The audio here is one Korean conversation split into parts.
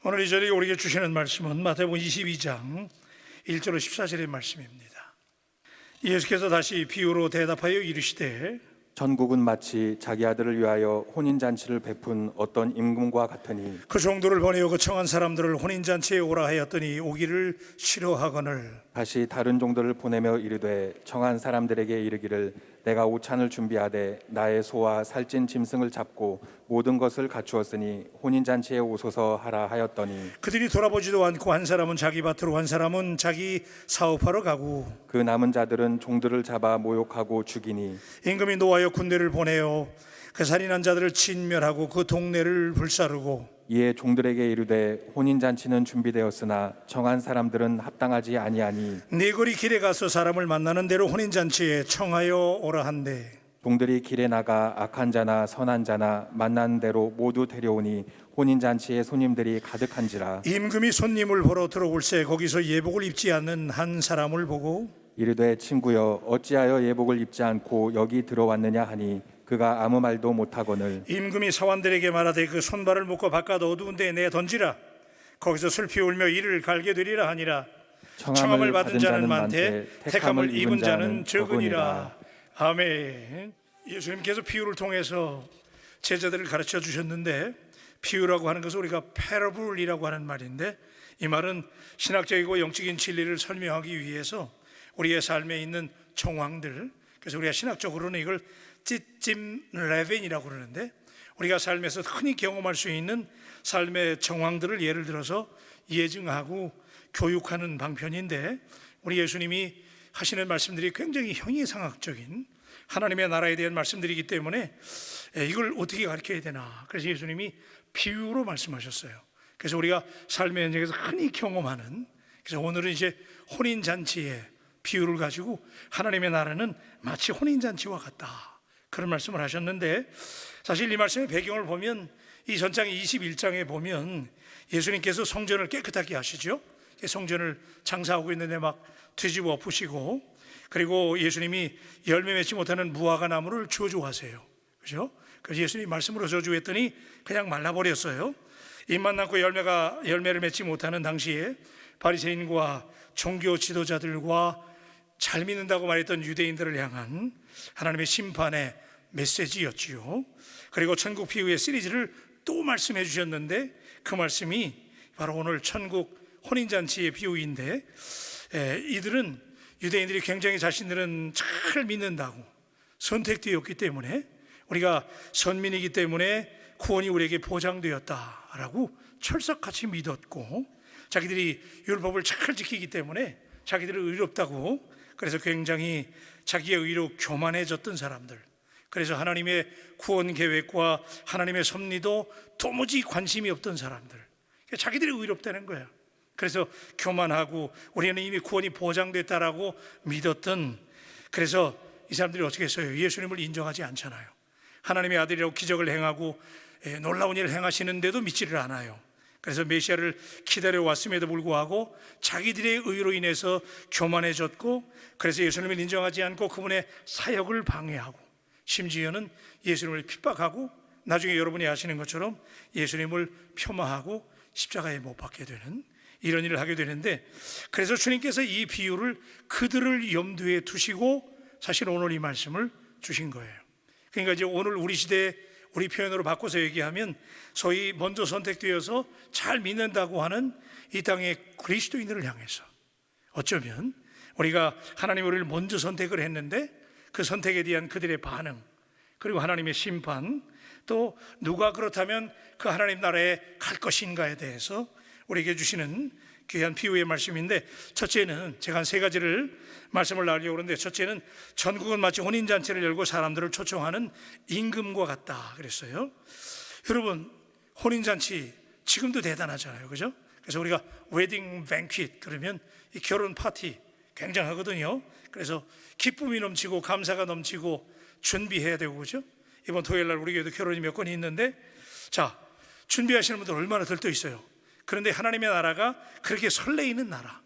오늘 이 자리에 우리에게 주시는 말씀은 마태복음 22장 1절로 14절의 말씀입니다. 예수께서 다시 비유로 대답하여 이르시되 전국은 마치 자기 아들을 위하여 혼인잔치를 베푼 어떤 임금과 같으니 그 종들을 보내어 그 청한 사람들을 혼인잔치에 오라 하였더니 오기를 싫어하거늘 다시 다른 종들을 보내며 이르되 청한 사람들에게 이르기를 내가 오찬을 준비하되 나의 소와 살찐 짐승을 잡고 모든 것을 갖추었으니 혼인잔치에 오소서 하라 하였더니 그들이 돌아보지도 않고 한 사람은 자기 밭으로 한 사람은 자기 사업하러 가고 그 남은 자들은 종들을 잡아 모욕하고 죽이니 임금이 노하여 군대를 보내어 그 살인한 자들을 진멸하고 그 동네를 불사르고 이에 종들에게 이르되 혼인잔치는 준비되었으나 청한 사람들은 합당하지 아니하니 네 거리 길에 가서 사람을 만나는 대로 혼인잔치에 청하여 오라 한대 종들이 길에 나가 악한 자나 선한 자나 만나는 대로 모두 데려오니 혼인잔치에 손님들이 가득한지라 임금이 손님을 보러 들어올새 거기서 예복을 입지 않는 한 사람을 보고 이르되 친구여 어찌하여 예복을 입지 않고 여기 들어왔느냐 하니 그가 아무 말도 못하거늘 임금이 사환들에게 말하되 그 손발을 묶어 바깥 어두운 데에 내 던지라 거기서 슬피 울며 이를 갈게 되리라 하니라 청함을 받은 자는 많되 택함을 입은 자는 적으니라. 아멘. 예수님께서 비유를 통해서 제자들을 가르쳐 주셨는데 비유라고 하는 것은 우리가 패러블이라고 하는 말인데 이 말은 신학적이고 영적인 진리를 설명하기 위해서 우리의 삶에 있는 정황들, 그래서 우리가 신학적으로는 이걸 찌찜 레벤이라고 그러는데 우리가 삶에서 흔히 경험할 수 있는 삶의 정황들을 예를 들어서 예증하고 교육하는 방편인데 우리 예수님이 하시는 말씀들이 굉장히 형이상학적인 하나님의 나라에 대한 말씀들이기 때문에 이걸 어떻게 가르쳐야 되나, 그래서 예수님이 비유로 말씀하셨어요. 그래서 우리가 삶의 현장에서 흔히 경험하는, 그래서 오늘은 이제 혼인잔치의 비유를 가지고 하나님의 나라는 마치 혼인잔치와 같다, 그런 말씀을 하셨는데, 사실 이 말씀의 배경을 보면 이 전장 21장에 보면 예수님께서 성전을 깨끗하게 하시죠. 성전을 장사하고 있는데 막 뒤집어 엎으시고, 그리고 예수님이 열매 맺지 못하는 무화과 나무를 저주하세요. 그죠? 그래서 예수님이 말씀으로 저주했더니 그냥 말라버렸어요. 잎만 남고 열매를 맺지 못하는 당시에 바리새인과 종교 지도자들과 잘 믿는다고 말했던 유대인들을 향한 하나님의 심판의 메시지였지요. 그리고 천국 비유의 시리즈를 또 말씀해 주셨는데 그 말씀이 바로 오늘 천국 혼인잔치의 비유인데, 이들은 유대인들이 굉장히 자신들은 잘 믿는다고 선택되었기 때문에, 우리가 선민이기 때문에 구원이 우리에게 보장되었다라고 철석같이 믿었고, 자기들이 율법을 잘 지키기 때문에 자기들은 의롭다고, 그래서 굉장히 자기의 의로 교만해졌던 사람들, 그래서 하나님의 구원 계획과 하나님의 섭리도 도무지 관심이 없던 사람들, 자기들이 의롭다는 거예요. 그래서 교만하고 우리는 이미 구원이 보장됐다라고 믿었던, 그래서 이 사람들이 어떻게 했어요? 예수님을 인정하지 않잖아요. 하나님의 아들이라고 기적을 행하고 놀라운 일을 행하시는데도 믿지를 않아요. 그래서 메시아를 기다려왔음에도 불구하고 자기들의 의로 인해서 교만해졌고, 그래서 예수님을 인정하지 않고 그분의 사역을 방해하고, 심지어는 예수님을 핍박하고, 나중에 여러분이 아시는 것처럼 예수님을 폄하하고 십자가에 못 박게 되는 이런 일을 하게 되는데, 그래서 주님께서 이 비유를 그들을 염두에 두시고 사실 오늘 이 말씀을 주신 거예요. 그러니까 이제 오늘 우리 시대에 우리 표현으로 바꿔서 얘기하면 소위 먼저 선택되어서 잘 믿는다고 하는 이 땅의 그리스도인들을 향해서, 어쩌면 우리가 하나님 우리를 먼저 선택을 했는데 그 선택에 대한 그들의 반응, 그리고 하나님의 심판, 또 누가 그렇다면 그 하나님 나라에 갈 것인가에 대해서 우리에게 주시는 귀한 비유의 말씀인데, 첫째는 제가 한 세 가지를 말씀을 나누려고 그러는데, 첫째는 전국은 마치 혼인잔치를 열고 사람들을 초청하는 임금과 같다 그랬어요. 여러분, 혼인잔치 지금도 대단하잖아요, 그죠? 그래서 우리가 웨딩 뱅퀴트 그러면 이 결혼 파티 굉장하거든요. 그래서 기쁨이 넘치고 감사가 넘치고 준비해야 되고, 그죠? 이번 토요일 날 우리 교회도 결혼이 몇 건이 있는데, 자, 준비하시는 분들 얼마나 들떠 있어요. 그런데 하나님의 나라가 그렇게 설레이는 나라,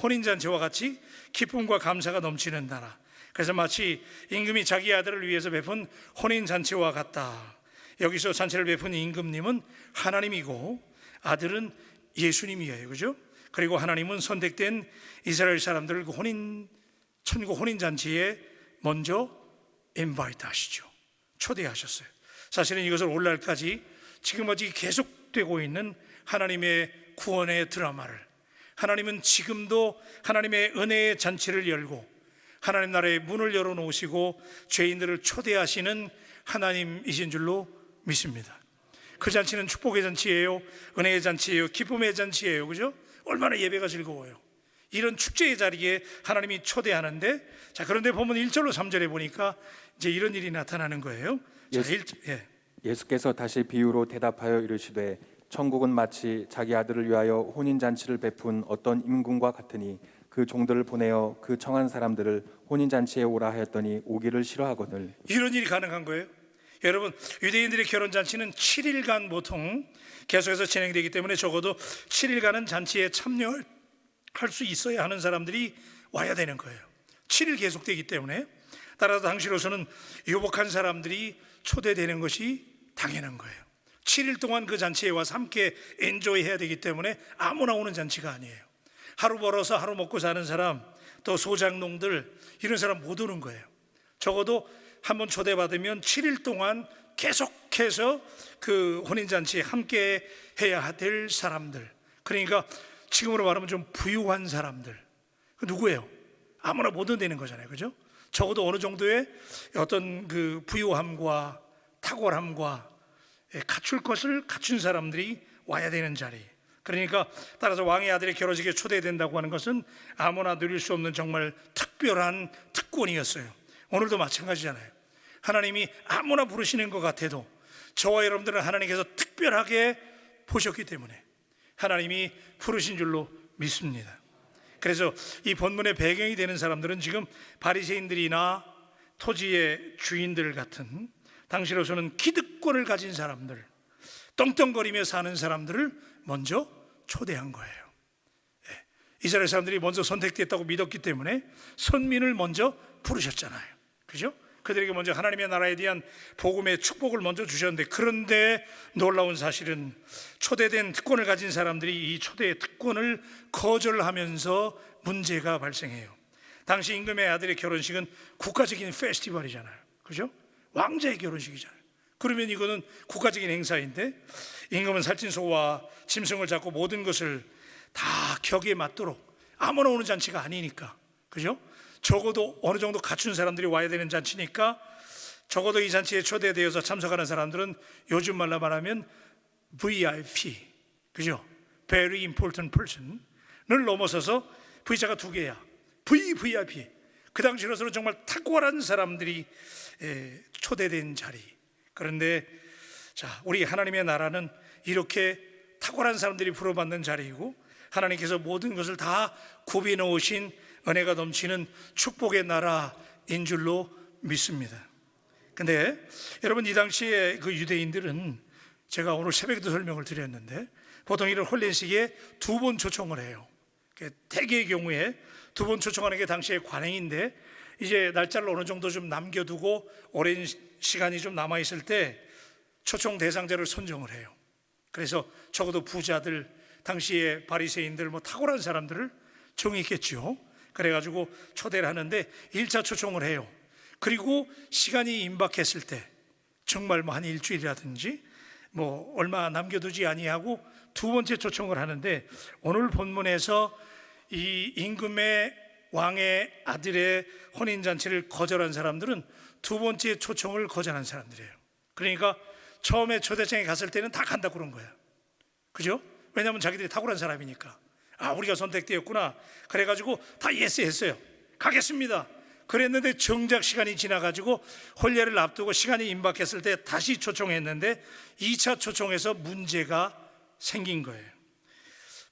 혼인잔치와 같이 기쁨과 감사가 넘치는 나라, 그래서 마치 임금이 자기 아들을 위해서 베푼 혼인잔치와 같다. 여기서 잔치를 베푼 임금님은 하나님이고 아들은 예수님이에요, 그죠? 그리고 하나님은 선택된 이스라엘 사람들을 그 천국 혼인잔치에 먼저 인바이트 하시죠. 초대하셨어요. 사실은 이것을 오늘날까지 지금까지 계속되고 있는 하나님의 구원의 드라마를, 하나님은 지금도 하나님의 은혜의 잔치를 열고 하나님 나라의 문을 열어놓으시고 죄인들을 초대하시는 하나님이신 줄로 믿습니다. 그 잔치는 축복의 잔치예요, 은혜의 잔치예요, 기쁨의 잔치예요, 그죠? 얼마나 예배가 즐거워요. 이런 축제의 자리에 하나님이 초대하는데, 자, 그런데 보면 1절로 3절에 보니까 이제 이런 일이 나타나는 거예요. 자, 예수께서 다시 비유로 대답하여 이르시되 천국은 마치 자기 아들을 위하여 혼인잔치를 베푼 어떤 임금과 같으니 그 종들을 보내어 그 청한 사람들을 혼인잔치에 오라 하였더니 오기를 싫어하거늘. 이런 일이 가능한 거예요. 여러분, 유대인들의 결혼잔치는 7일간 보통 계속해서 진행되기 때문에 적어도 7일간은 잔치에 참여할 수 있어야 하는 사람들이 와야 되는 거예요. 7일 계속되기 때문에, 따라서 당시로서는 유복한 사람들이 초대되는 것이 당연한 거예요. 7일 동안 그 잔치에 와서 함께 엔조이 해야 되기 때문에 아무나 오는 잔치가 아니에요. 하루 벌어서 하루 먹고 사는 사람, 또 소장농들, 이런 사람 못 오는 거예요. 적어도 한번 초대받으면 7일 동안 계속해서 그 혼인잔치에 함께 해야 될 사람들, 그러니까 지금으로 말하면 좀 부유한 사람들, 그 누구예요? 아무나 못 온다는 거잖아요, 그죠? 적어도 어느 정도의 어떤 그 부유함과 탁월함과 갖출 것을 갖춘 사람들이 와야 되는 자리. 그러니까 따라서 왕의 아들의 결혼식에 초대된다고 하는 것은 아무나 누릴 수 없는 정말 특별한 특권이었어요. 오늘도 마찬가지잖아요. 하나님이 아무나 부르시는 것 같아도 저와 여러분들은 하나님께서 특별하게 보셨기 때문에 하나님이 부르신 줄로 믿습니다. 그래서 이 본문의 배경이 되는 사람들은 지금 바리새인들이나 토지의 주인들 같은, 당시로서는 기득권을 가진 사람들, 떵떵거리며 사는 사람들을 먼저 초대한 거예요. 이스라엘 사람들이 먼저 선택됐다고 믿었기 때문에 선민을 먼저 부르셨잖아요, 그죠? 그들에게 먼저 하나님의 나라에 대한 복음의 축복을 먼저 주셨는데, 그런데 놀라운 사실은 초대된 특권을 가진 사람들이 이 초대의 특권을 거절하면서 문제가 발생해요. 당시 임금의 아들의 결혼식은 국가적인 페스티벌이잖아요, 그죠? 왕자의 결혼식이잖아요. 그러면 이거는 국가적인 행사인데 임금은 살찐소와 짐승을 잡고 모든 것을 다 격에 맞도록, 아무나 오는 잔치가 아니니까, 그죠? 적어도 어느 정도 갖춘 사람들이 와야 되는 잔치니까 적어도 이 잔치에 초대되어서 참석하는 사람들은 요즘 말로 말하면 VIP, 그죠? Very important person을 넘어서서 V자가 두 개야. VIP. 그 당시로서는 정말 탁월한 사람들이 초대된 자리. 그런데 자, 우리 하나님의 나라는 이렇게 탁월한 사람들이 부름받는 자리이고, 하나님께서 모든 것을 다 굽이 놓으신 은혜가 넘치는 축복의 나라인 줄로 믿습니다. 근데 여러분, 이 당시에 그 유대인들은, 제가 오늘 새벽에도 설명을 드렸는데, 보통 이런 혼례식에 2번 초청을 해요. 대개의 경우에 2번 초청하는 게 당시의 관행인데, 이제 날짜를 어느 정도 좀 남겨두고 오랜 시간이 좀 남아있을 때 초청 대상자를 선정을 해요. 그래서 적어도 부자들, 당시의 바리새인들, 뭐 탁월한 사람들을 정했겠죠. 그래가지고 초대를 하는데 1차 초청을 해요. 그리고 시간이 임박했을 때, 정말 뭐 한 일주일이라든지 뭐 얼마 남겨두지 아니하고 2번째 초청을 하는데, 오늘 본문에서 이 임금의 왕의 아들의 혼인잔치를 거절한 사람들은 2번째 초청을 거절한 사람들이에요. 그러니까 처음에 초대장에 갔을 때는 다 간다고 그런 거야, 그죠? 왜냐하면 자기들이 탁월한 사람이니까, 아, 우리가 선택되었구나, 그래가지고 다 예스 했어요. 가겠습니다. 그랬는데 정작 시간이 지나가지고 혼례를 앞두고 시간이 임박했을 때 다시 초청했는데 2차 초청에서 문제가 생긴 거예요.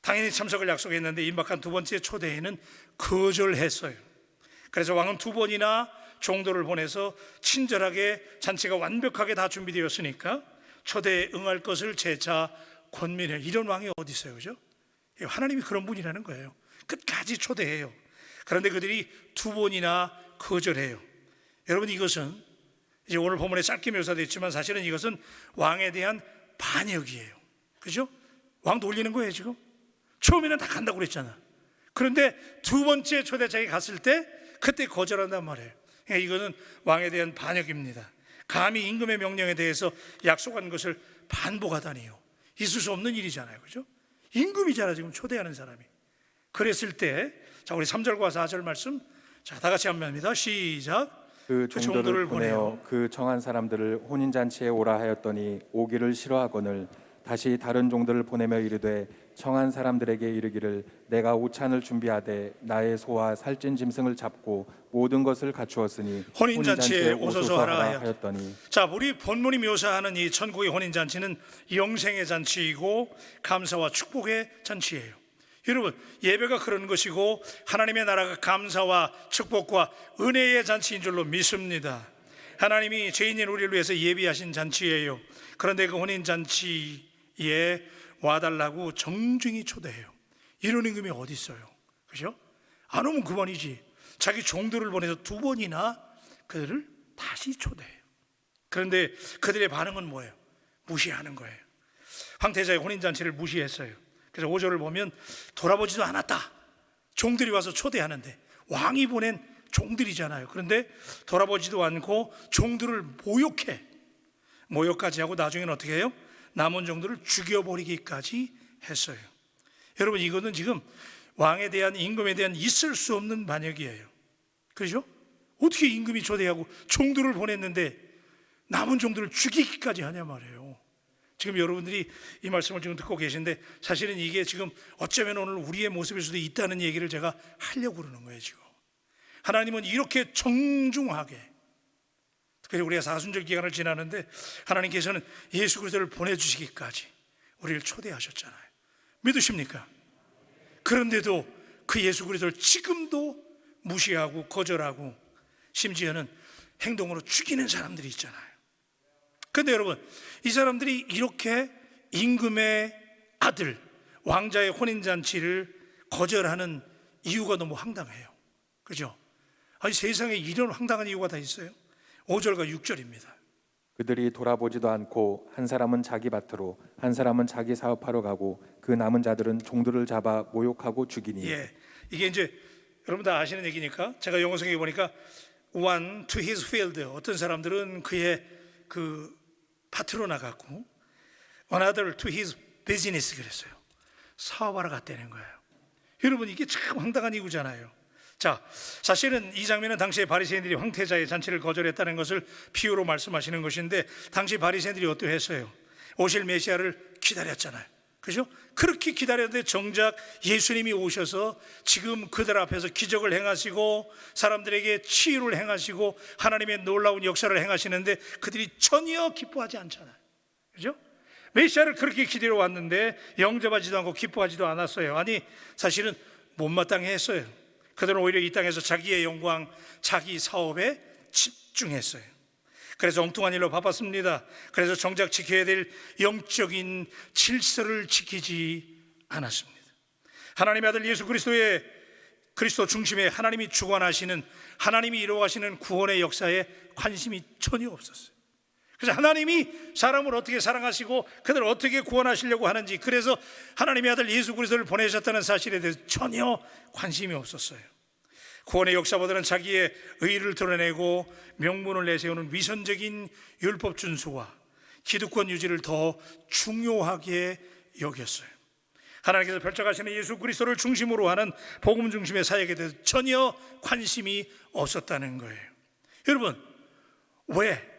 당연히 참석을 약속했는데 임박한 2번째 초대에는 거절했어요. 그래서 왕은 2번이나 종도를 보내서 친절하게, 잔치가 완벽하게 다 준비되었으니까 초대에 응할 것을 재차 권면해요. 이런 왕이 어디 있어요, 그죠? 하나님이 그런 분이라는 거예요. 끝까지 초대해요. 그런데 그들이 2번이나 거절해요. 여러분, 이것은 이제 오늘 본문에 짧게 묘사됐지만 사실은 이것은 왕에 대한 반역이에요, 그죠? 왕 놀리는 거예요 지금. 처음에는 다 간다고 그랬잖아. 그런데 두 번째 초대장에 갔을 때 그때 거절한단 말이에요. 그러니까 이거는 왕에 대한 반역입니다. 감히 임금의 명령에 대해서 약속한 것을 반복하다니요. 있을 수 없는 일이잖아요, 그죠? 임금이잖아 지금 초대하는 사람이. 그랬을 때, 자 우리 3절과 4절 말씀, 자 다 같이 한번 합니다. 시작. 그 종들을 보내어 그 정한 사람들을 혼인잔치에 오라 하였더니 오기를 싫어하거늘 다시 다른 종들을 보내며 이르되 청한 사람들에게 이르기를 내가 오찬을 준비하되 나의 소와 살찐 짐승을 잡고 모든 것을 갖추었으니 혼인잔치에 오소서 하라 하였더니. 자, 우리 본문이 묘사하는 이 천국의 혼인잔치는 영생의 잔치이고 감사와 축복의 잔치예요. 여러분, 예배가 그런 것이고 하나님의 나라가 감사와 축복과 은혜의 잔치인 줄로 믿습니다. 하나님이 죄인인 우리를 위해서 예비하신 잔치예요. 그런데 그 혼인잔치에 와달라고 정중히 초대해요. 이런 임금이 어디 있어요? 그죠? 안 오면 그만이지. 자기 종들을 보내서 두 번이나 그들을 다시 초대해요. 그런데 그들의 반응은 뭐예요? 무시하는 거예요. 황태자의 혼인잔치를 무시했어요. 그래서 5절을 보면 돌아보지도 않았다. 종들이 와서 초대하는데 왕이 보낸 종들이잖아요. 그런데 돌아보지도 않고 종들을 모욕해. 모욕까지 하고 나중에는 어떻게 해요? 남은 종들을 죽여버리기까지 했어요. 여러분, 이거는 지금 왕에 대한, 임금에 대한 있을 수 없는 반역이에요. 그렇죠? 어떻게 임금이 초대하고 종들을 보냈는데 남은 종들을 죽이기까지 하냐 말이에요. 지금 여러분들이 이 말씀을 지금 듣고 계신데 사실은 이게 지금 어쩌면 오늘 우리의 모습일 수도 있다는 얘기를 제가 하려고 그러는 거예요. 지금 하나님은 이렇게 정중하게, 특별히 우리가 사순절 기간을 지나는데 하나님께서는 예수 그리스도를 보내주시기까지 우리를 초대하셨잖아요. 믿으십니까? 그런데도 그 예수 그리스도를 지금도 무시하고 거절하고 심지어는 행동으로 죽이는 사람들이 있잖아요. 그런데 여러분, 이 사람들이 이렇게 임금의 아들 왕자의 혼인잔치를 거절하는 이유가 너무 황당해요. 그죠? 아니, 세상에 이런 황당한 이유가 다 있어요. 5절과 6절입니다. 그들이 돌아보지도 않고 한 사람은 자기 밭으로 한 사람은 자기 사업하러 가고 그 남은 자들은 종들을 잡아 모욕하고 죽이니. 예, 이게 이제 여러분 다 아시는 얘기니까 제가 영어 성경에 보니까 one to his field, 어떤 사람들은 그의 그 밭으로 나갔고 another to his business, 그랬어요. 사업하러 갔다는 거예요. 여러분, 이게 참 황당한 이유잖아요. 자, 사실은 이 장면은 당시에 바리새인들이 황태자의 잔치를 거절했다는 것을 비유로 말씀하시는 것인데 당시 바리새인들이 어떠했어요? 오실 메시아를 기다렸잖아요. 그죠? 그렇게 기다렸는데 정작 예수님이 오셔서 지금 그들 앞에서 기적을 행하시고 사람들에게 치유를 행하시고 하나님의 놀라운 역사를 행하시는데 그들이 전혀 기뻐하지 않잖아요. 그죠? 메시아를 그렇게 기다려 왔는데 영접하지도 않고 기뻐하지도 않았어요. 아니, 사실은 못마땅해 했어요. 그들은 오히려 이 땅에서 자기의 영광, 자기 사업에 집중했어요. 그래서 엉뚱한 일로 바빴습니다. 그래서 정작 지켜야 될 영적인 질서를 지키지 않았습니다. 하나님의 아들 예수 그리스도의 그리스도 중심에 하나님이 주관하시는, 하나님이 이루어가시는 구원의 역사에 관심이 전혀 없었어요. 그래서 하나님이 사람을 어떻게 사랑하시고 그들을 어떻게 구원하시려고 하는지, 그래서 하나님의 아들 예수 그리스도를 보내셨다는 사실에 대해서 전혀 관심이 없었어요. 구원의 역사보다는 자기의 의를 드러내고 명분을 내세우는 위선적인 율법 준수와 기득권 유지를 더 중요하게 여겼어요. 하나님께서 펼쳐가시는 예수 그리스도를 중심으로 하는 복음 중심의 사역에 대해서 전혀 관심이 없었다는 거예요. 여러분, 왜?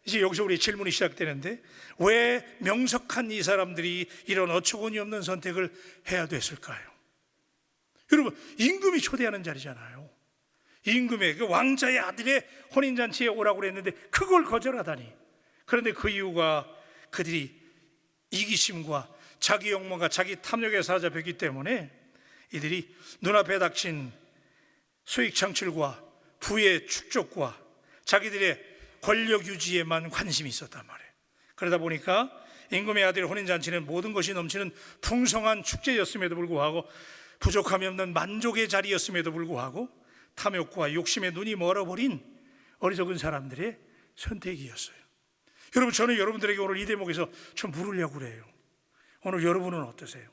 이제 여기서 우리 질문이 시작되는데 왜 명석한 이 사람들이 이런 어처구니 없는 선택을 해야 됐을까요? 여러분, 임금이 초대하는 자리잖아요. 임금의 그 왕자의 아들의 혼인잔치에 오라고 그랬는데 그걸 거절하다니. 그런데 그 이유가 그들이 이기심과 자기 욕망과 자기 탐욕에 사로잡혔기 때문에 이들이 눈앞에 닥친 수익 창출과 부의 축적과 자기들의 권력 유지에만 관심이 있었단 말이에요. 그러다 보니까 임금의 아들의 혼인잔치는 모든 것이 넘치는 풍성한 축제였음에도 불구하고 부족함이 없는 만족의 자리였음에도 불구하고 탐욕과 욕심에 눈이 멀어버린 어리석은 사람들의 선택이었어요. 여러분, 저는 여러분들에게 오늘 이 대목에서 좀 물으려고 그래요. 오늘 여러분은 어떠세요?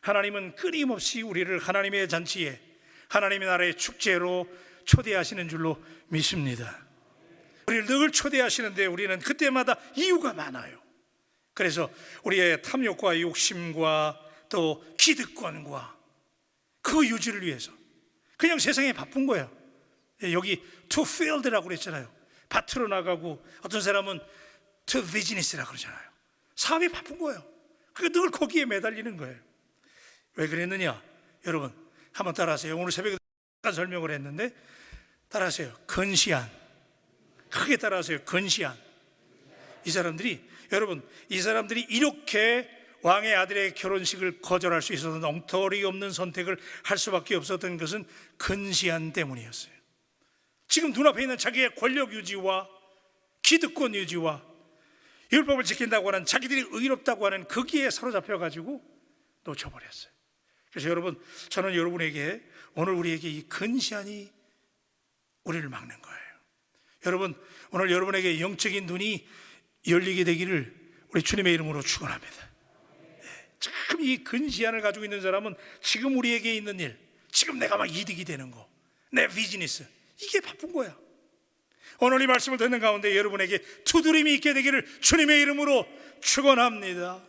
하나님은 끊임없이 우리를 하나님의 잔치에, 하나님의 나라의 축제로 초대하시는 줄로 믿습니다. 우리를 늘 초대하시는데 우리는 그때마다 이유가 많아요. 그래서 우리의 탐욕과 욕심과 또 기득권과 그 유지를 위해서 그냥 세상에 바쁜 거야. 여기 to field라고 그랬잖아요. 밭으로 나가고, 어떤 사람은 to business라고 그러잖아요. 사업에 바쁜 거예요. 늘 거기에 매달리는 거예요. 왜 그랬느냐? 여러분 한번 따라하세요. 오늘 새벽에 설명을 했는데 따라하세요. 근시안. 크게 따라하세요. 근시안. 여러분 이 사람들이 이렇게 왕의 아들의 결혼식을 거절할 수 있었던, 엉터리 없는 선택을 할 수밖에 없었던 것은 근시안 때문이었어요. 지금 눈앞에 있는 자기의 권력 유지와 기득권 유지와 율법을 지킨다고 하는, 자기들이 의롭다고 하는 거기에 사로잡혀가지고 놓쳐버렸어요. 그래서 여러분, 저는 여러분에게, 오늘 우리에게 이 근시안이 우리를 막는 거예요. 여러분, 오늘 여러분에게 영적인 눈이 열리게 되기를 우리 주님의 이름으로 축원합니다. 참 이 근시안을 가지고 있는 사람은 지금 우리에게 있는 일, 지금 내가 막 이득이 되는 거, 내 비즈니스, 이게 바쁜 거야. 오늘 이 말씀을 듣는 가운데 여러분에게 두드림이 있게 되기를 주님의 이름으로 축원합니다.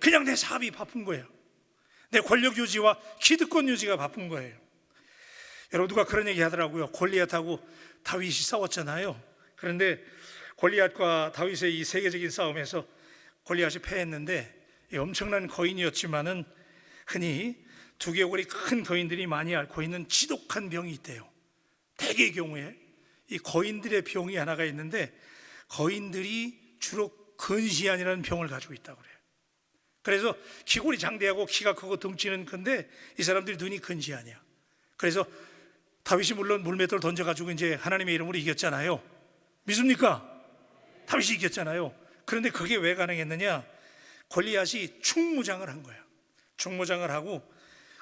그냥 내 사업이 바쁜 거예요. 내 권력 유지와 기득권 유지가 바쁜 거예요. 여러분, 누가 그런 얘기 하더라고요. 골리앗하고 다윗이 싸웠잖아요. 그런데 골리앗과 다윗의 이 세계적인 싸움에서 골리앗이 패했는데, 엄청난 거인이었지만은 흔히 두개골이 큰 거인들이 많이 앓고 있는 지독한 병이 있대요. 대개의 경우에 이 거인들의 병이 하나가 있는데, 거인들이 주로 근시안이라는 병을 가지고 있다고 그래요. 그래서 기골이 장대하고 키가 크고 덩치는 큰데 이 사람들이 눈이 근시안이야. 그래서 다윗이 물론 물맷돌 던져가지고 이제 하나님의 이름으로 이겼잖아요. 믿습니까? 다윗이 이겼잖아요. 그런데 그게 왜 가능했느냐? 골리앗이 충무장을 한 거야. 충무장을 하고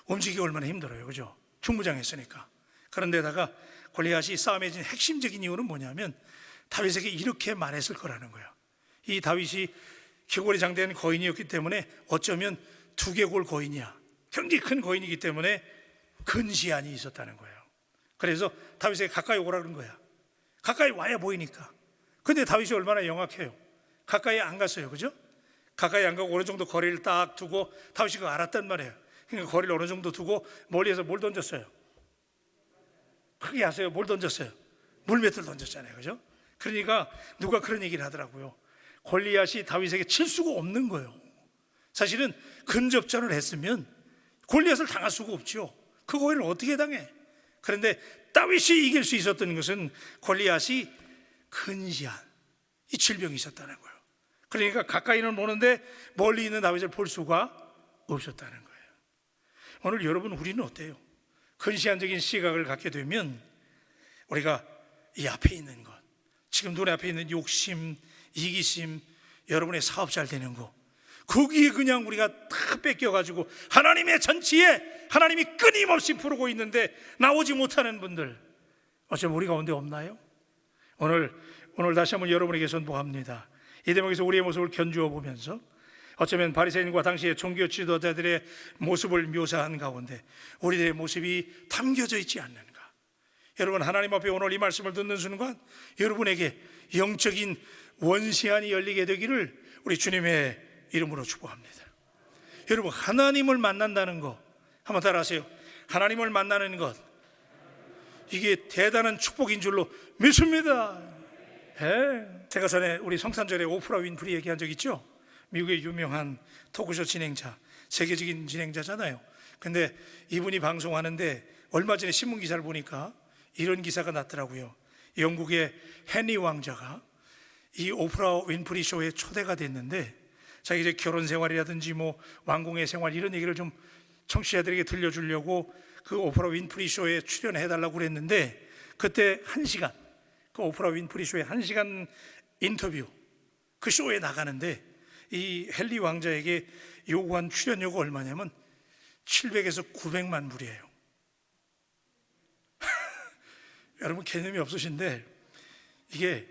움직이기 얼마나 힘들어요, 그죠? 충무장했으니까. 그런데다가 골리앗이 싸움에 진 핵심적인 이유는 뭐냐면 다윗에게 이렇게 말했을 거라는 거야. 이 다윗이 기골이 장대한 거인이었기 때문에 어쩌면 두개골 거인이야. 굉장히 큰 거인이기 때문에 근시안이 있었다는 거예요. 그래서 다윗에게 가까이 오라 그런 거야. 가까이 와야 보이니까. 근데 다윗이 얼마나 영악해요. 가까이 안 갔어요, 그죠? 가까이 안 가고 어느 정도 거리를 딱 두고, 다윗이 그거 알았단 말이에요. 그러니까 거리를 어느 정도 두고 멀리에서 뭘 던졌어요? 크게 하세요. 뭘 던졌어요? 물맷을 던졌잖아요, 그죠? 그러니까 누가 그런 얘기를 하더라고요. 골리앗이 다윗에게 칠 수가 없는 거예요. 사실은 근접전을 했으면 골리앗을 당할 수가 없죠. 그 거인을 어떻게 당해? 그런데 다윗이 이길 수 있었던 것은 골리앗이 근시안, 이 질병이 있었다는 거예요. 그러니까 가까이는 보는데 멀리 있는 다윗을 볼 수가 없었다는 거예요. 오늘 여러분, 우리는 어때요? 근시안적인 시각을 갖게 되면 우리가 이 앞에 있는 것, 지금 눈앞에 있는 욕심, 이기심, 여러분의 사업 잘 되는 거, 거기에 그냥 우리가 다 뺏겨가지고 하나님의 잔치에 하나님이 끊임없이 부르고 있는데 나오지 못하는 분들, 어쩌면 우리 가운데 없나요? 오늘 다시 한번 여러분에게 선포합니다. 이 대목에서 우리의 모습을 견주어 보면서 어쩌면 바리새인과 당시의 종교 지도자들의 모습을 묘사한 가운데 우리들의 모습이 담겨져 있지 않는가? 여러분, 하나님 앞에 오늘 이 말씀을 듣는 순간 여러분에게 영적인 원시안이 열리게 되기를 우리 주님의 이름으로 축복합니다. 여러분, 하나님을 만난다는 것, 한번 따라하세요. 하나님을 만나는 것, 이게 대단한 축복인 줄로 믿습니다. 제가 전에 우리 성탄절에 오프라 윈프리 얘기한 적 있죠? 미국의 유명한 토크쇼 진행자, 세계적인 진행자잖아요. 근데 이분이 방송하는데 얼마 전에 신문 기사를 보니까 이런 기사가 났더라고요. 영국의 헨리 왕자가 이 오프라 윈프리 쇼에 초대가 됐는데, 자기 이제 결혼 생활이라든지 뭐 왕궁의 생활, 이런 얘기를 좀 청취자들에게 들려주려고 그 오프라 윈프리 쇼에 출연해달라고 그랬는데, 그때 1시간, 그 오프라 윈프리 쇼에 1시간 인터뷰, 그 쇼에 나가는데 이 헨리 왕자에게 요구한 출연료가 얼마냐면 700에서 900만 불이에요. 여러분, 개념이 없으신데 이게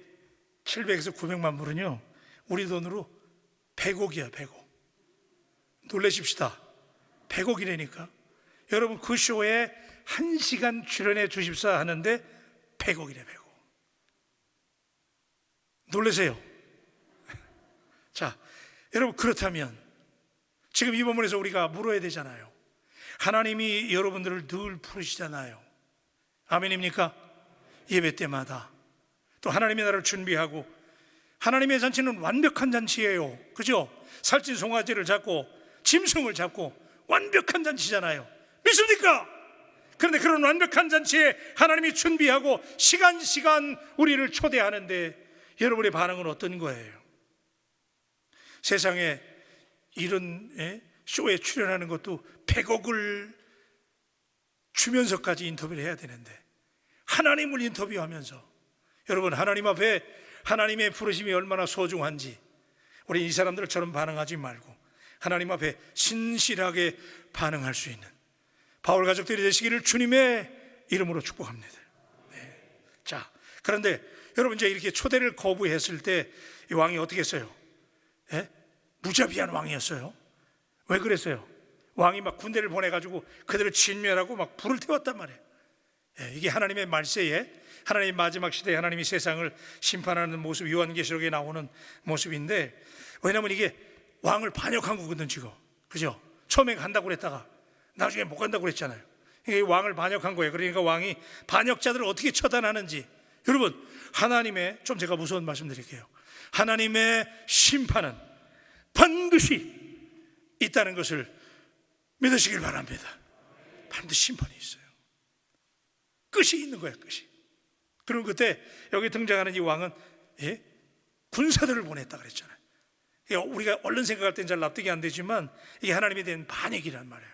700에서 900만 불은요, 우리 돈으로 100억이야, 100억. 놀라십시다. 100억이라니까. 여러분 그 쇼에 1시간 출연해 주십사 하는데 100억이래. 100억. 놀라세요. 자, 여러분 그렇다면 지금 이 본문에서 우리가 물어야 되잖아요. 하나님이 여러분들을 늘 부르시잖아요. 아멘입니까? 예배 때마다 또 하나님의 나라를 준비하고, 하나님의 잔치는 완벽한 잔치예요. 그죠? 살찐 송아지를 잡고 짐승을 잡고 완벽한 잔치잖아요. 믿습니까? 그런데 그런 완벽한 잔치에 하나님이 준비하고 시간 우리를 초대하는데 여러분의 반응은 어떤 거예요? 세상에 이런 쇼에 출연하는 것도 100억을 주면서까지 인터뷰를 해야 되는데 하나님을 인터뷰하면서, 여러분 하나님 앞에 하나님의 부르심이 얼마나 소중한지 우리 이 사람들처럼 반응하지 말고 하나님 앞에 신실하게 반응할 수 있는 바울 가족들이 되시기를 주님의 이름으로 축복합니다. 자, 그런데 여러분 이제 이렇게 초대를 거부했을 때 이 왕이 어떻게 했어요? 무자비한 왕이었어요. 왜 그랬어요? 왕이 막 군대를 보내가지고 그들을 진멸하고 막 불을 태웠단 말이에요. 이게 하나님의 말세에, 하나님의 마지막 시대에 하나님이 세상을 심판하는 모습, 요한계시록에 나오는 모습인데, 왜냐면 이게 왕을 반역한 거거든 지금. 그죠? 처음에 간다고 그랬다가 나중에 못 간다고 그랬잖아요. 이게 왕을 반역한 거예요. 그러니까 왕이 반역자들을 어떻게 처단하는지, 여러분 하나님의, 좀 제가 무서운 말씀 드릴게요. 하나님의 심판은 반드시 있다는 것을 믿으시길 바랍니다. 반드시 심판이 있어요. 끝이 있는 거야, 끝이. 그럼 그때 여기 등장하는 이 왕은 군사들을 보냈다 그랬잖아요. 우리가 얼른 생각할 땐 잘 납득이 안 되지만 이게 하나님에 대한 반역이란 말이에요.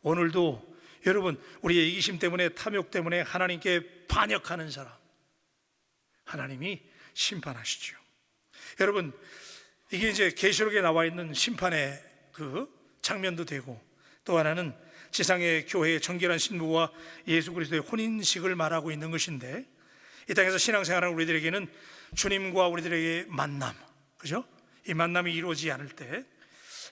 오늘도 여러분 우리의 이기심 때문에, 탐욕 때문에 하나님께 반역하는 사람, 하나님이 심판하시죠. 여러분 이게 이제 계시록에 나와 있는 심판의 그 장면도 되고, 또 하나는 지상의 교회의 정결한 신부와 예수 그리스도의 혼인식을 말하고 있는 것인데, 이 땅에서 신앙생활하는 우리들에게는 주님과 우리들에게 만남, 그죠? 이 만남이 이루어지지 않을 때,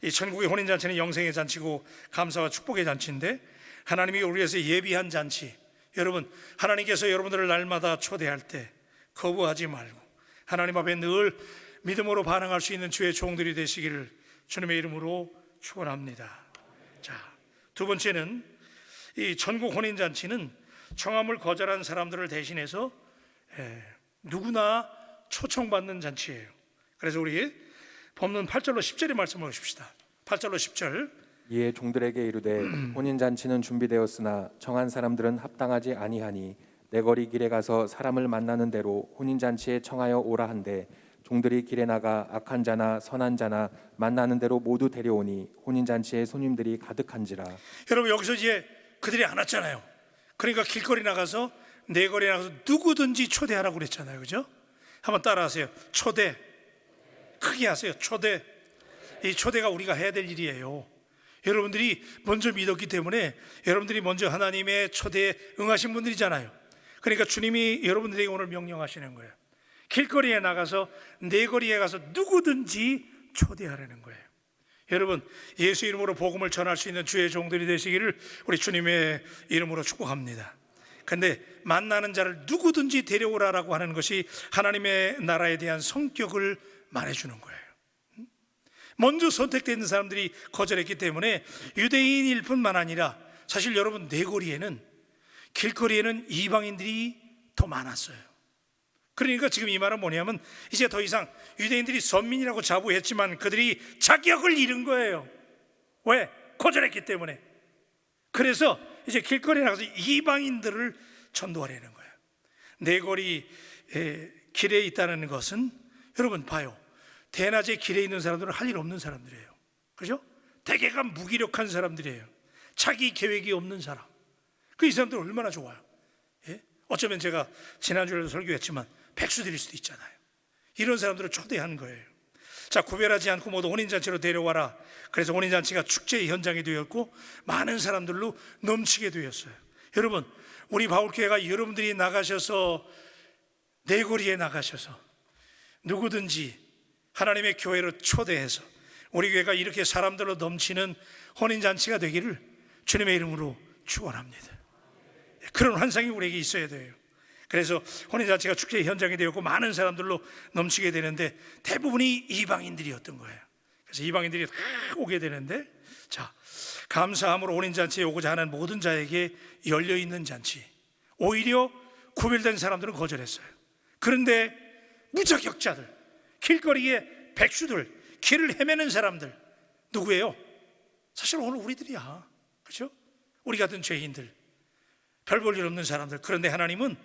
이 천국의 혼인잔치는 영생의 잔치고 감사와 축복의 잔치인데, 하나님이 우리 위해서 예비한 잔치, 여러분 하나님께서 여러분들을 날마다 초대할 때 거부하지 말고 하나님 앞에 늘 믿음으로 반응할 수 있는 주의 종들이 되시기를 주님의 이름으로 축원합니다. 자, 두 번째는 이 천국 혼인잔치는 청함을 거절한 사람들을 대신해서 누구나 초청받는 잔치예요. 그래서 우리 본문 8절로 10절의 말씀을 보십시다. 8절로 10절. 이에 종들에게 이르되 혼인잔치는 준비되었으나 청한 사람들은 합당하지 아니하니 내 거리 길에 가서 사람을 만나는 대로 혼인잔치에 청하여 오라 한데, 종들이 길에 나가 악한 자나 선한 자나 만나는 대로 모두 데려오니 혼인잔치에 손님들이 가득한지라. 여러분 여기서 이제 그들이 안 왔잖아요. 그러니까 길거리 나가서, 내 거리 나가서 누구든지 초대하라고 그랬잖아요. 그죠? 한번 따라하세요. 초대. 크게 하세요. 초대. 이 초대가 우리가 해야 될 일이에요. 여러분들이 먼저 믿었기 때문에 여러분들이 먼저 하나님의 초대에 응하신 분들이잖아요. 그러니까 주님이 여러분들에게 오늘 명령하시는 거예요. 길거리에 나가서, 내 거리에 가서 누구든지 초대하라는 거예요. 여러분 예수 이름으로 복음을 전할 수 있는 주의 종들이 되시기를 우리 주님의 이름으로 축복합니다. 근데 만나는 자를 누구든지 데려오라라고 하는 것이 하나님의 나라에 대한 성격을 말해주는 거예요. 먼저 선택된 사람들이 거절했기 때문에 유대인일 뿐만 아니라, 사실 여러분 내 거리에는, 길거리에는 이방인들이 더 많았어요. 그러니까 지금 이 말은 뭐냐면, 이제 더 이상 유대인들이 선민이라고 자부했지만 그들이 자격을 잃은 거예요. 왜? 거절했기 때문에. 그래서 이제 길거리에 나가서 이방인들을 전도하려는 거예요. 내 거리 길에 있다는 것은, 여러분 봐요, 대낮에 길에 있는 사람들은 할 일 없는 사람들이에요. 그죠? 대개가 무기력한 사람들이에요. 자기 계획이 없는 사람. 이 사람들 얼마나 좋아요. 어쩌면 제가 지난주에도 설교했지만 백수들일 수도 있잖아요. 이런 사람들을 초대한 거예요. 자, 구별하지 않고 모두 혼인잔치로 데려와라. 그래서 혼인잔치가 축제의 현장이 되었고 많은 사람들로 넘치게 되었어요. 여러분 우리 바울교회가 여러분들이 나가셔서, 내 거리에 나가셔서 누구든지 하나님의 교회로 초대해서 우리 교회가 이렇게 사람들로 넘치는 혼인잔치가 되기를 주님의 이름으로 축원합니다. 그런 환상이 우리에게 있어야 돼요. 그래서 혼인잔치가 축제 현장이 되었고 많은 사람들로 넘치게 되는데 대부분이 이방인들이었던 거예요. 그래서 이방인들이 다 오게 되는데, 자, 감사함으로 혼인잔치에 오고자 하는 모든 자에게 열려있는 잔치. 오히려 구별된 사람들은 거절했어요. 그런데 무자격자들, 길거리에 백수들, 길을 헤매는 사람들, 누구예요? 사실 오늘 우리들이야. 그렇죠? 우리 같은 죄인들, 별 볼 일 없는 사람들. 그런데 하나님은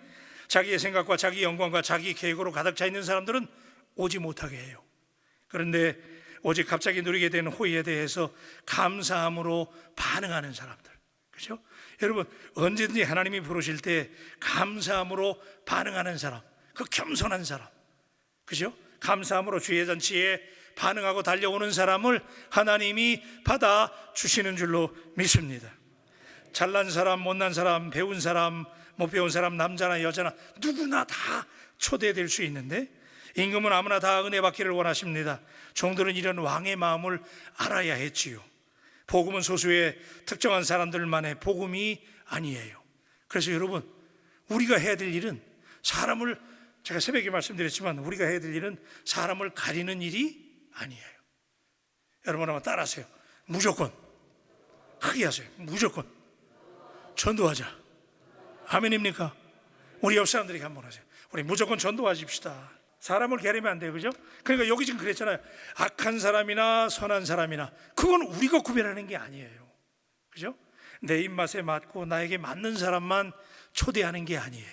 자기의 생각과 자기 영광과 자기 계획으로 가득 차 있는 사람들은 오지 못하게 해요. 그런데 오직 갑자기 누리게 된 호의에 대해서 감사함으로 반응하는 사람들, 그렇죠? 여러분, 언제든지 하나님이 부르실 때 감사함으로 반응하는 사람, 그 겸손한 사람, 그렇죠? 감사함으로 주의 잔치에 반응하고 달려오는 사람을 하나님이 받아 주시는 줄로 믿습니다. 잘난 사람, 못난 사람, 배운 사람, 못 배운 사람, 남자나 여자나 누구나 다 초대될 수 있는데, 임금은 아무나 다 은혜 받기를 원하십니다. 종들은 이런 왕의 마음을 알아야 했지요. 복음은 소수의 특정한 사람들만의 복음이 아니에요. 그래서 여러분, 우리가 해야 될 일은 사람을, 제가 새벽에 말씀드렸지만 우리가 해야 될 일은 사람을 가리는 일이 아니에요. 여러분 한번 따라하세요. 무조건, 크게 하세요. 무조건 전도하자. 아멘입니까? 우리 옆 사람들에게 한번 하세요. 우리 무조건 전도하십시다. 사람을 가리면 안 돼요, 그죠? 그러니까 여기 지금 그랬잖아요. 악한 사람이나 선한 사람이나, 그건 우리가 구별하는 게 아니에요, 그죠? 내 입맛에 맞고 나에게 맞는 사람만 초대하는 게 아니에요.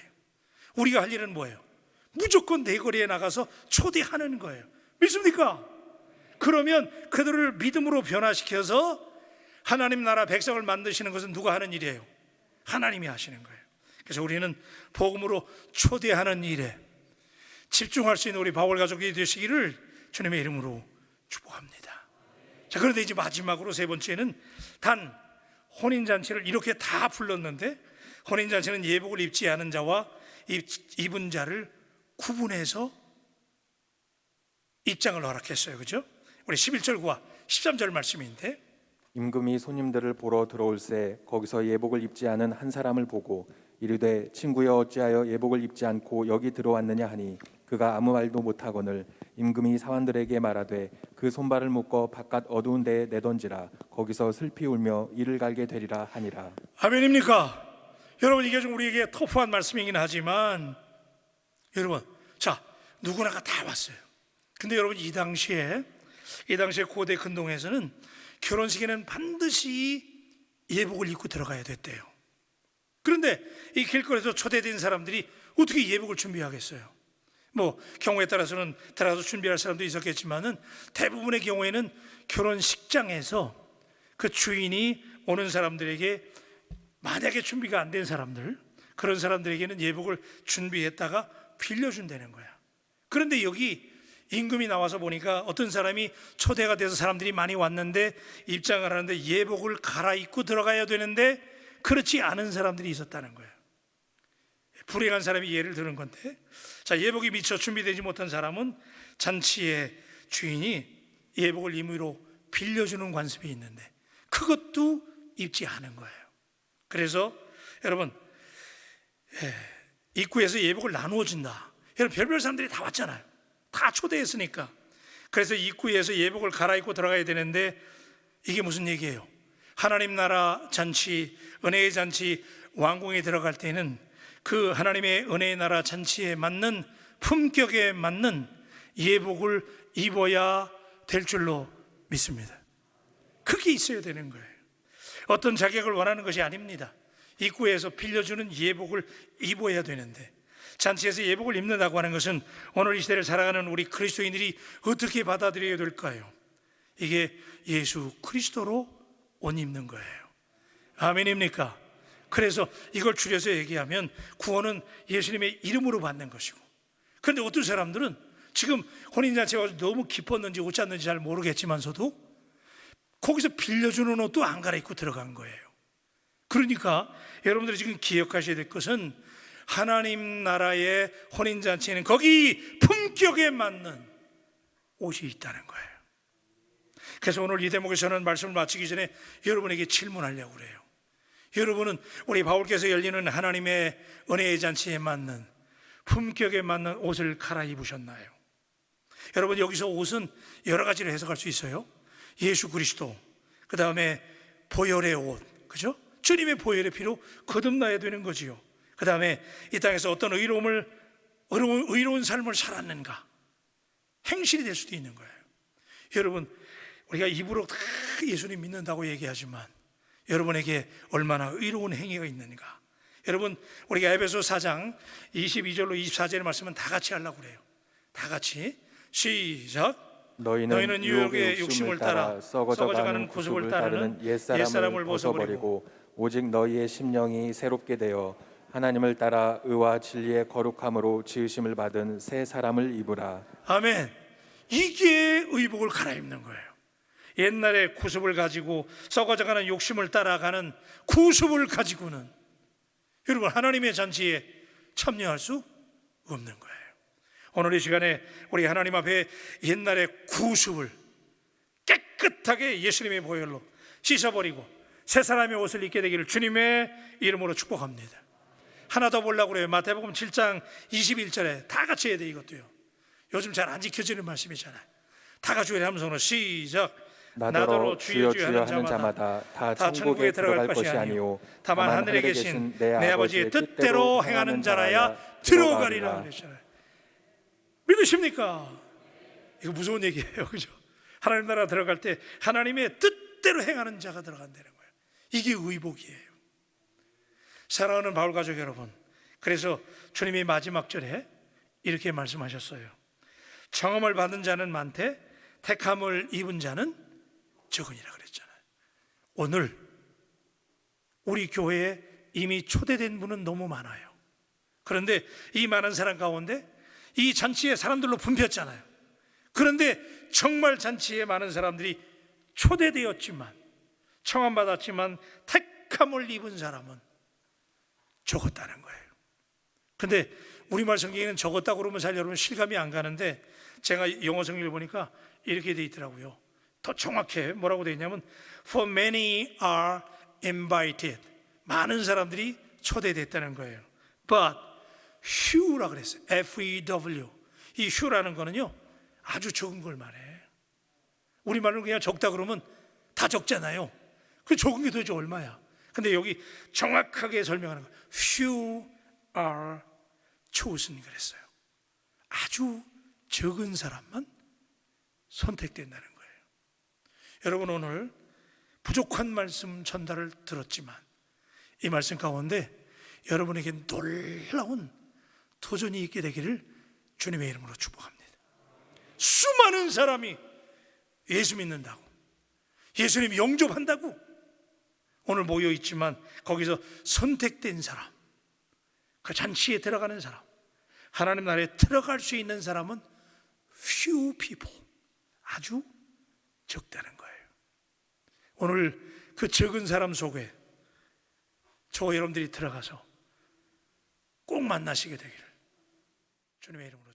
우리가 할 일은 뭐예요? 무조건 내거리에 나가서 초대하는 거예요. 믿습니까? 그러면 그들을 믿음으로 변화시켜서 하나님 나라 백성을 만드시는 것은 누가 하는 일이에요? 하나님이 하시는 거예요. 그래서 우리는 복음으로 초대하는 일에 집중할 수 있는 우리 바울 가족이 되시기를 주님의 이름으로 축복합니다. 자, 그런데 이제 마지막으로 세 번째는, 단 혼인잔치를 이렇게 다 불렀는데 혼인잔치는 예복을 입지 않은 자와 입은 자를 구분해서 입장을 허락했어요, 그죠? 우리 11절과 13절 말씀인데, 임금이 손님들을 보러 들어올새 거기서 예복을 입지 않은 한 사람을 보고 이르되 친구여 어찌하여 예복을 입지 않고 여기 들어왔느냐 하니 그가 아무 말도 못하거늘 임금이 사환들에게 말하되 그 손발을 묶어 바깥 어두운 데에 내던지라 거기서 슬피 울며 이를 갈게 되리라 하니라. 아멘입니까? 여러분, 이게 좀 우리에게 터프한 말씀이긴 하지만, 여러분, 자, 누구나가 다 왔어요. 근데 여러분, 이 당시에 고대 근동에서는 결혼식에는 반드시 예복을 입고 들어가야 됐대요. 그런데 이 길거리에서 초대된 사람들이 어떻게 예복을 준비하겠어요? 뭐 경우에 따라서는 들어가서 준비할 사람도 있었겠지만은 대부분의 경우에는 결혼식장에서 그 주인이 오는 사람들에게, 만약에 준비가 안 된 사람들, 그런 사람들에게는 예복을 준비했다가 빌려준다는 거야. 그런데 여기 임금이 나와서 보니까 어떤 사람이 초대가 돼서 사람들이 많이 왔는데 입장을 하는데 예복을 갈아입고 들어가야 되는데 그렇지 않은 사람들이 있었다는 거예요. 불행한 사람이 예를 드는 건데, 자, 예복이 미처 준비되지 못한 사람은 잔치의 주인이 예복을 임의로 빌려주는 관습이 있는데 그것도 입지 않은 거예요. 그래서 여러분, 입구에서 예복을 나누어 준다. 여러분, 별별 사람들이 다 왔잖아요. 다 초대했으니까. 그래서 입구에서 예복을 갈아입고 들어가야 되는데, 이게 무슨 얘기예요? 하나님 나라 잔치, 은혜의 잔치, 왕궁에 들어갈 때는 그 하나님의 은혜의 나라 잔치에 맞는, 품격에 맞는 예복을 입어야 될 줄로 믿습니다. 그게 있어야 되는 거예요. 어떤 자격을 원하는 것이 아닙니다. 입구에서 빌려주는 예복을 입어야 되는데, 잔치에서 예복을 입는다고 하는 것은 오늘 이 시대를 살아가는 우리 그리스도인들이 어떻게 받아들여야 될까요? 이게 예수 그리스도로 옷 입는 거예요. 아멘입니까? 그래서 이걸 줄여서 얘기하면 구원은 예수님의 이름으로 받는 것이고, 그런데 어떤 사람들은 지금 혼인잔치가 너무 기뻤는지 어쩌는지 잘 모르겠지만서도 거기서 빌려주는 옷도 안 갈아입고 들어간 거예요. 그러니까 여러분들이 지금 기억하셔야 될 것은, 하나님 나라의 혼인잔치에는 거기 품격에 맞는 옷이 있다는 거예요. 그래서 오늘 이 대목에서는 말씀을 마치기 전에 여러분에게 질문하려고 그래요. 여러분은 우리 바울께서 열리는 하나님의 은혜의 잔치에 맞는, 품격에 맞는 옷을 갈아입으셨나요? 여러분, 여기서 옷은 여러 가지로 해석할 수 있어요. 예수 그리스도, 그 다음에 보혈의 옷, 그죠? 주님의 보혈의 피로 거듭나야 되는 거지요. 그 다음에 이 땅에서 어떤 의로운 삶을 살았는가, 행실이 될 수도 있는 거예요. 여러분, 우리가 입으로 다 예수님 믿는다고 얘기하지만 여러분에게 얼마나 의로운 행위가 있는가. 여러분, 우리가 에베소 4장 22절로 24절의 말씀은 다 같이 하려고 그래요. 다 같이 시작. 너희는 유혹의 욕심을 따라 썩어져가는 구습을 따르는 옛사람을 벗어버리고 오직 너희의 심령이 새롭게 되어 하나님을 따라 의와 진리의 거룩함으로 지으심을 받은 새 사람을 입으라. 아멘. 이게 의복을 갈아입는 거예요. 옛날에 구습을 가지고 썩어져가는 욕심을 따라가는 구습을 가지고는 여러분 하나님의 잔치에 참여할 수 없는 거예요. 오늘 이 시간에 우리 하나님 앞에 옛날의 구습을 깨끗하게 예수님의 보혈로 씻어버리고 새 사람의 옷을 입게 되기를 주님의 이름으로 축복합니다. 하나 더 보려고 그래요. 마태복음 7장 21절에 다 같이 해야 돼. 이것도요, 요즘 잘 안 지켜지는 말씀이잖아요. 다 같이 하면서 시작. 나더러 주여 주여 하는 자마다 다 천국에 들어갈 것이 아니요 다만 하늘에 계신 내 아버지의 뜻대로 행하는 자라야 들어가리라 그랬잖아요. 믿으십니까? 이거 무서운 얘기예요, 그죠? 하나님 나라 들어갈 때 하나님의 뜻대로 행하는 자가 들어간다는 거예요. 이게 의복이에요. 사랑하는 바울 가족 여러분, 그래서 주님이 마지막 절에 이렇게 말씀하셨어요. 청함을 받은 자는 많되 택함을 입은 자는 적으니라 그랬잖아요. 오늘 우리 교회에 이미 초대된 분은 너무 많아요. 그런데 이 많은 사람 가운데 이 잔치에 사람들로 붐볐잖아요. 그런데 정말 잔치에 많은 사람들이 초대되었지만, 청함받았지만 택함을 입은 사람은 적었다는 거예요. 근데 우리말 성경에는 적었다고 그러면 잘 여러분 실감이 안 가는데, 제가 영어 성경을 보니까 이렇게 돼 있더라고요. 더 정확해. 뭐라고 되어 있냐면 For many are invited, 많은 사람들이 초대됐다는 거예요. But few라 그랬어요. F-E-W. 이 few라는 거는요 아주 적은 걸 말해. 우리말로 그냥 적다 그러면 다 적잖아요. 그 적은 게 도대체 얼마야? 근데 여기 정확하게 설명하는 거예요. Few are chosen 그랬어요. 아주 적은 사람만 선택된다는 거예요. 여러분, 오늘 부족한 말씀 전달을 들었지만 이 말씀 가운데 여러분에게 놀라운 도전이 있게 되기를 주님의 이름으로 축복합니다. 수많은 사람이 예수 믿는다고, 예수님 영접한다고 오늘 모여 있지만 거기서 선택된 사람, 그 잔치에 들어가는 사람, 하나님 나라에 들어갈 수 있는 사람은 few people, 아주 적다는 거예요. 오늘 그 적은 사람 속에 저와 여러분들이 들어가서 꼭 만나시게 되기를 주님의 이름으로